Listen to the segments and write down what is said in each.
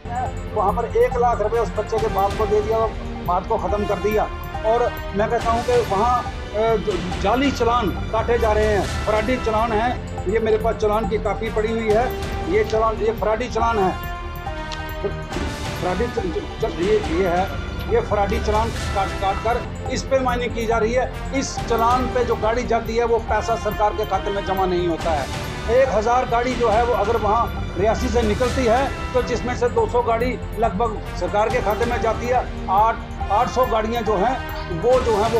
वहाँ पर 1 लाख रुपए उस बच्चे के बाप को दे दिया और बात को ख़त्म कर दिया। और मैं कहता हूँ कि वहाँ जाली चालान काटे जा रहे हैं, फराडी चालान है। ये मेरे पास चालान की कापी पड़ी हुई है, ये चालान, ये फराडी चालान है, फराडी ये है, ये फराडी चालान काट कर इस पे माइनिंग की जा रही है। इस चालान पे जो गाड़ी जाती है वो पैसा सरकार के खाते में जमा नहीं होता है। 1000 गाड़ी जो है वो अगर वहाँ रियासी से निकलती है तो जिसमें से 200 गाड़ी लगभग सरकार के खाते में जाती है। 800 गाड़ियाँ जो हैं वो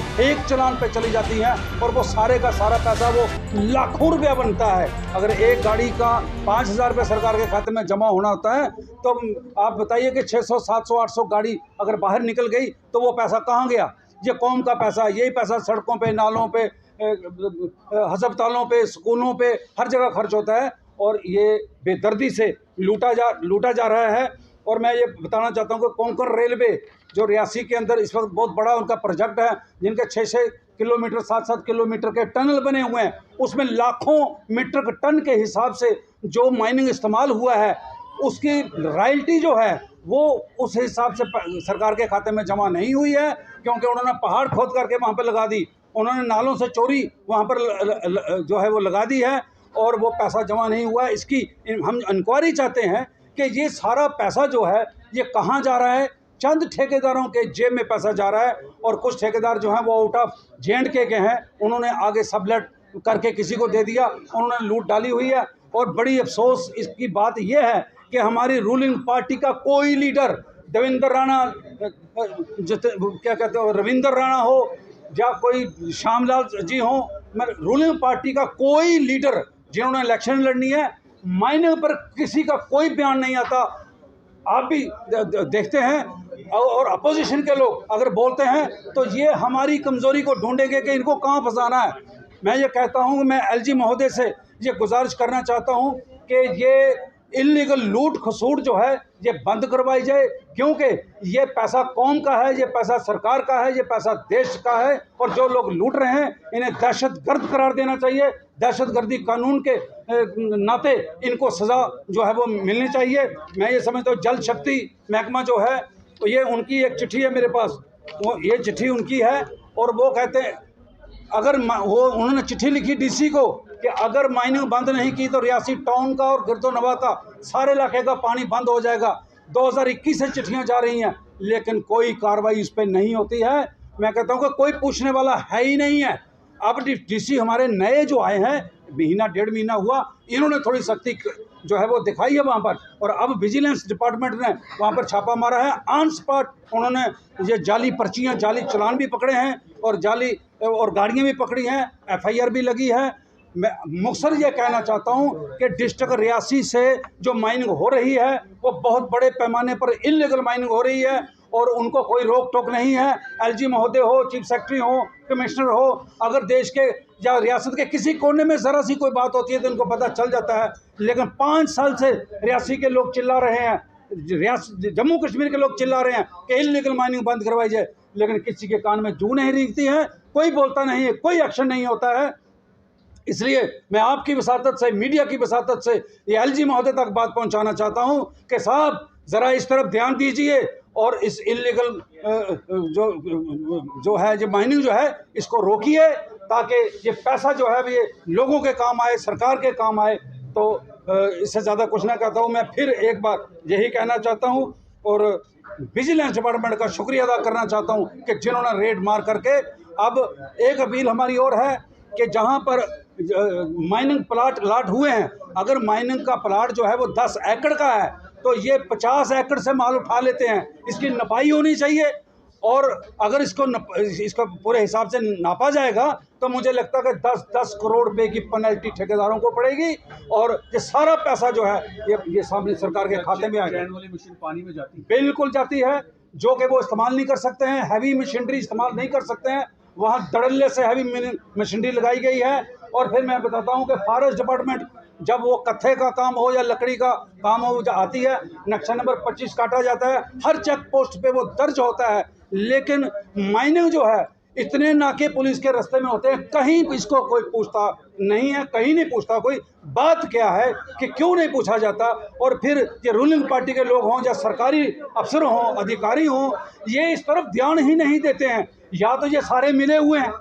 फेक चालान पे चली जाती हैं और वो सारे का सारा पैसा वो लाखों रुपया बनता है। अगर एक गाड़ी का 5000 रुपये सरकार के खाते में जमा होना होता है तो आप बताइए कि 600, 700, 800 गाड़ी अगर बाहर निकल गई तो वो पैसा कहाँ गया? ये कौम का पैसा, यही पैसा सड़कों पे, नालों पे, अस्पतालों पे, स्कूलों पे, हर जगह खर्च होता है और ये बेदर्दी से लूटा जा रहा है। और मैं ये बताना चाहता हूँ कि कोंकण रेलवे जो रियासी के अंदर इस वक्त बहुत बड़ा उनका प्रोजेक्ट है, जिनके 6-6 किलोमीटर, 7-7 किलोमीटर के टनल बने हुए हैं, उसमें लाखों मीट्रिक टन के हिसाब से जो माइनिंग इस्तेमाल हुआ है उसकी रॉयल्टी जो है वो उस हिसाब से सरकार के खाते में जमा नहीं हुई है, क्योंकि उन्होंने पहाड़ खोद करके वहाँ पर लगा दी, उन्होंने नालों से चोरी वहाँ पर जो है वो लगा दी है और वो पैसा जमा नहीं हुआ है। इसकी हम इंक्वायरी चाहते हैं कि ये सारा पैसा जो है ये कहाँ जा रहा है। चंद ठेकेदारों के जेब में पैसा जा रहा है और कुछ ठेकेदार जो हैं वो आउट ऑफ J&K के हैं, उन्होंने आगे सबलेट करके किसी को दे दिया, उन्होंने लूट डाली हुई है। और बड़ी अफसोस इसकी बात यह है कि हमारी रूलिंग पार्टी का कोई लीडर, देवेंद्र राणा, क्या कहते हो, रविंद्र राणा हो या कोई श्यामलाल जी हो, रूलिंग पार्टी का कोई लीडर जिन्होंने इलेक्शन लड़नी है, माइनिंग पर किसी का कोई बयान नहीं आता। आप भी देखते हैं और अपोजिशन के लोग अगर बोलते हैं तो ये हमारी कमज़ोरी को ढूंढेंगे कि इनको कहाँ फंसाना है। मैं ये कहता हूँ, मैं LG महोदय से ये गुजारिश करना चाहता हूँ कि ये इल्लीगल लूट खसूट जो है ये बंद करवाई जाए, क्योंकि ये पैसा कौम का है, ये पैसा सरकार का है, ये पैसा देश का है और जो लोग लूट रहे हैं इन्हें दहशतगर्द करार देना चाहिए। दहशतगर्दी कानून के नाते इनको सज़ा जो है वो मिलनी चाहिए। मैं ये समझता हूँ जल शक्ति महकमा जो है तो ये उनकी एक चिट्ठी है मेरे पास, वो ये चिट्ठी उनकी है और वो कहते हैं अगर वो उन्होंने चिट्ठी लिखी DC को कि अगर माइनिंग बंद नहीं की तो रियासी टाउन का और गिरदोनवा का सारे इलाके का पानी बंद हो जाएगा। 2021 से चिट्ठियाँ जा रही हैं लेकिन कोई कार्रवाई इस पर नहीं होती है। मैं कहता हूँ कि कोई पूछने वाला है ही नहीं है। अब DC हमारे नए जो आए हैं, महीना 1.5 महीना हुआ, इन्होंने थोड़ी सख्ती जो है वो दिखाई है वहाँ पर और अब विजिलेंस डिपार्टमेंट ने वहाँ पर छापा मारा है। ऑन स्पॉट उन्होंने ये जाली पर्चियाँ, जाली चालान भी पकड़े हैं और जाली और गाड़ियाँ भी पकड़ी हैं, FIR भी लगी है। मैं मुख्तसर ये कहना चाहता हूँ कि डिस्ट्रिक्ट रियासी से जो माइनिंग हो रही है वो बहुत बड़े पैमाने पर इल्लीगल माइनिंग हो रही है और उनको कोई रोक टोक नहीं है। LG महोदय हो, चीफ सेक्रेटरी हो, कमिश्नर हो, अगर देश के या रियासत के किसी कोने में ज़रा सी कोई बात होती है तो उनको पता चल जाता है। लेकिन 5 साल से रियासी के लोग चिल्ला रहे हैं, जम्मू कश्मीर के लोग चिल्ला रहे हैं कि इल्लीगल माइनिंग बंद करवाई जाए, लेकिन किसी के कान में जू नहीं रेंगती है, कोई बोलता नहीं है, कोई एक्शन नहीं होता है। इसलिए मैं आपकी वसातत से, मीडिया की वसातत से ये LG महोदय तक बात पहुंचाना चाहता हूं कि साहब ज़रा इस तरफ ध्यान दीजिए और इस इल्लीगल जो है जो माइनिंग जो है इसको रोकिए, ताकि ये पैसा जो है ये लोगों के काम आए, सरकार के काम आए। तो इससे ज़्यादा कुछ ना कहता हूँ। मैं फिर एक बार यही कहना चाहता हूँ और विजिलेंस डिपार्टमेंट का शुक्रिया अदा करना चाहता हूँ कि जिन्होंने रेड मार करके, अब एक अपील हमारी और है कि जहाँ पर माइनिंग प्लाट लाट हुए हैं, अगर माइनिंग का प्लाट जो है वो 10 एकड़ का है तो ये 50 एकड़ से माल उठा लेते हैं, इसकी नपाई होनी चाहिए। और अगर इसको पूरे हिसाब से नापा जाएगा तो मुझे लगता है कि 10-10 करोड़ रुपए की पेनल्टी ठेकेदारों को पड़ेगी और ये सारा पैसा जो है ये सामने सरकार के खाते में आएगा। वाली मशीन पानी में जाती है, बिल्कुल जाती है, जो कि वो इस्तेमाल नहीं कर सकते हैं, हैवी मशीनरी इस्तेमाल नहीं कर सकते हैं, वहाँ धड़ल्ले से हैवी मशीनरी लगाई गई है। और फिर मैं बताता हूँ कि फॉरेस्ट डिपार्टमेंट जब वो कत्थे का काम हो या लकड़ी का काम हो आती है, नक्शा नंबर 25 काटा जाता है, हर चेक पोस्ट पे वो दर्ज होता है, लेकिन माइनिंग जो है इतने नाके पुलिस के रास्ते में होते हैं, कहीं इसको कोई पूछता नहीं है, कहीं नहीं पूछता कोई। बात क्या है कि क्यों नहीं पूछा जाता? और फिर ये रूलिंग पार्टी के लोग हों या सरकारी अफसर हों, अधिकारी हों, ये इस तरफ ध्यान ही नहीं देते हैं। या तो ये सारे मिले हुए हैं,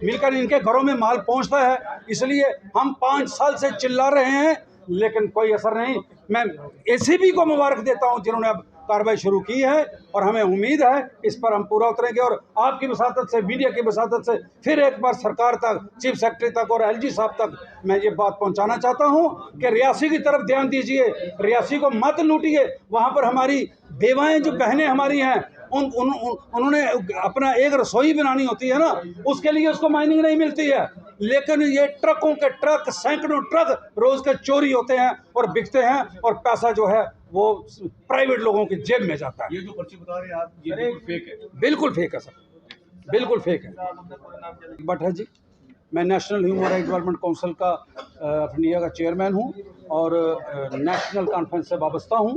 मिलकर इनके घरों में माल पहुंचता है, इसलिए हम 5 साल से चिल्ला रहे हैं लेकिन कोई असर नहीं। मैं एसीबी को मुबारक देता हूं जिन्होंने अब कार्रवाई शुरू की है, और हमें उम्मीद है इस पर हम पूरा उतरेंगे। और आपकी वसातत से, मीडिया की वसातत से फिर एक बार सरकार तक, चीफ सेक्रेटरी तक और एलजी साहब तक मैं ये बात पहुंचाना चाहता हूं कि रियासी की तरफ ध्यान दीजिए, रियासी को मत लूटिए। वहां पर हमारी बेवाएं जो बहनें हमारी हैं, उन्होंने अपना एक रसोई बनानी होती है ना, उसके लिए उसको माइनिंग नहीं मिलती है। लेकिन ये ट्रकों के ट्रक, सैकड़ों ट्रक रोज के चोरी होते हैं और बिकते हैं, और पैसा जो है वो प्राइवेट लोगों की जेब में जाता है। ये जो पर्ची बता रहे हैं आप, ये बिल्कुल फेक है। बिल्कुल फेक है सर, बिल्कुल फेक है। बट है जी, मैं national human right development council का ऑफ इंडिया का चेयरमैन हूँ और नेशनल कॉन्फ्रेंस से वाबस्ता हूँ।